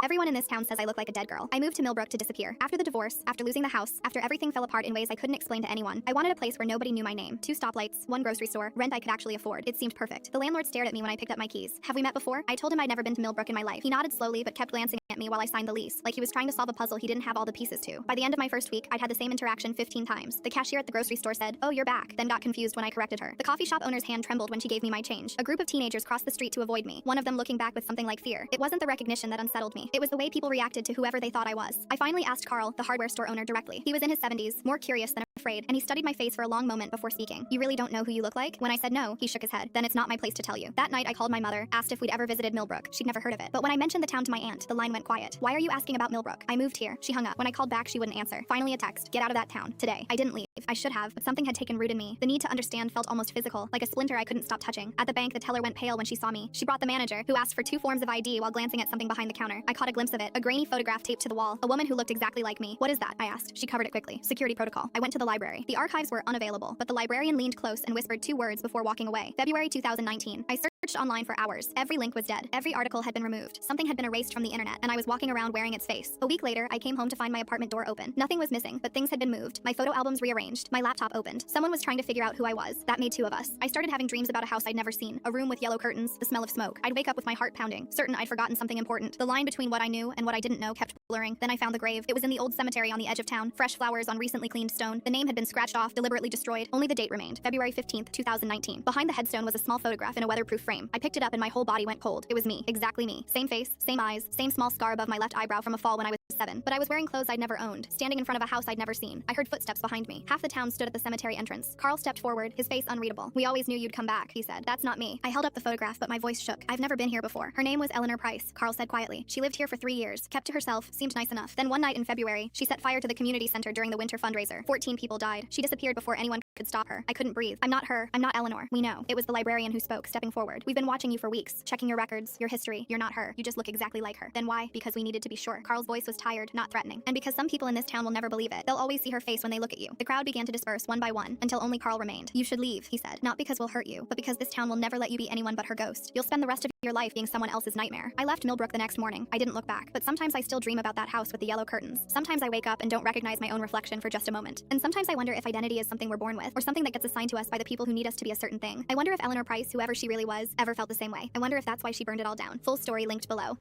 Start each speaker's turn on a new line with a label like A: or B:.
A: Everyone in this town says I look like a dead girl. I moved to Millbrook to disappear. After the divorce, after losing the house, after everything fell apart in ways I couldn't explain to anyone, I wanted a place where nobody knew my name. 2 stoplights, 1 grocery store, rent I could actually afford. It seemed perfect. The landlord stared at me when I picked up my keys. Have we met before? I told him I'd never been to Millbrook in my life. He nodded slowly but kept glancing at me while I signed the lease, like he was trying to solve a puzzle he didn't have all the pieces to. By the end of my first week, I'd had the same interaction 15 times. The cashier at the grocery store said, "Oh, you're back," then got confused when I corrected her. The coffee shop owner's hand trembled when she gave me my change. A group of teenagers crossed the street to avoid me, one of them looking back with something like fear. It wasn't the recognition that unsettled me. It was the way people reacted to whoever they thought I was. I finally asked Carl, the hardware store owner, directly. He was in his 70s, more curious than afraid, and he studied my face for a long moment before speaking. "You really don't know who you look like?" When I said no, he shook his head. "Then it's not my place to tell you." That night, I called my mother, asked if we'd ever visited Millbrook. She'd never heard of it. But when I mentioned the town to my aunt, the line went quiet. "Why are you asking about Millbrook?" "I moved here." She hung up. When I called back, she wouldn't answer. Finally, a text. "Get out of that town. Today." I didn't leave. I should have, but something had taken root in me. The need to understand felt almost physical, like a splinter I couldn't stop touching. At the bank, the teller went pale when she saw me. She brought the manager, who asked for 2 forms of ID while glancing at something behind the counter. I caught a glimpse of it, a grainy photograph taped to the wall. A woman who looked exactly like me. "What is that?" I asked. She covered it quickly. "Security protocol." I went to the library. The archives were unavailable, but the librarian leaned close and whispered 2 words before walking away. February 2019. I searched online for hours. Every link was dead. Every article had been removed. Something had been erased from the internet, and I was walking around wearing its face. A week later, I came home to find my apartment door open. Nothing was missing, but things had been moved. My photo albums rearranged. My laptop opened. Someone was trying to figure out who I was. That made 2 of us. I started having dreams about a house I'd never seen. A room with yellow curtains, the smell of smoke. I'd wake up with my heart pounding, certain I'd forgotten something important. The line between what I knew and what I didn't know kept blurring. Then I found the grave. It was in the old cemetery on the edge of town. Fresh flowers on recently cleaned stone. The name had been scratched off, deliberately destroyed. Only the date remained. February 15th, 2019. Behind the headstone was a small photograph in a weatherproof frame. I picked it up and my whole body went cold. It was me. Exactly me. Same face, same eyes, same small scar above my left eyebrow from a fall when I was 7. But I was wearing clothes I'd never owned, standing in front of a house I'd never seen. I heard footsteps behind me. Half the town stood at the cemetery entrance. Carl stepped forward, his face unreadable. "We always knew you'd come back," he said. "That's not me." I held up the photograph, but my voice shook. "I've never been here before." "Her name was Eleanor Price," Carl said quietly. "She lived here for 3 years, kept to herself, seemed nice enough. Then one night in February, she set fire to the community center during the winter fundraiser. 14 people died. She disappeared before anyone could stop her. I couldn't breathe. I'm not her. I'm not Eleanor. We know." It was the librarian who spoke, stepping forward. "We've been watching you for weeks, checking your records, your history. You're not her. You just look exactly like her." "Then why?" "Because we needed to be sure." Carl's voice was tired, not threatening. "And because some people in this town will never believe it. They'll always see her face when they look at you." The crowd began to disperse one by one, until only Carl remained. "You should leave," he said. "Not because we'll hurt you, but because this town will never let you be anyone but her ghost. You'll spend the rest of your life being someone else's nightmare." I left Millbrook the next morning. I didn't look back, but sometimes I still dream about that house with the yellow curtains. Sometimes I wake up and don't recognize my own reflection for just a moment. And sometimes I wonder if identity is something we're born with, or something that gets assigned to us by the people who need us to be a certain thing. I wonder if Eleanor Price, whoever she really was, ever felt the same way. I wonder if that's why she burned it all down. Full story linked below.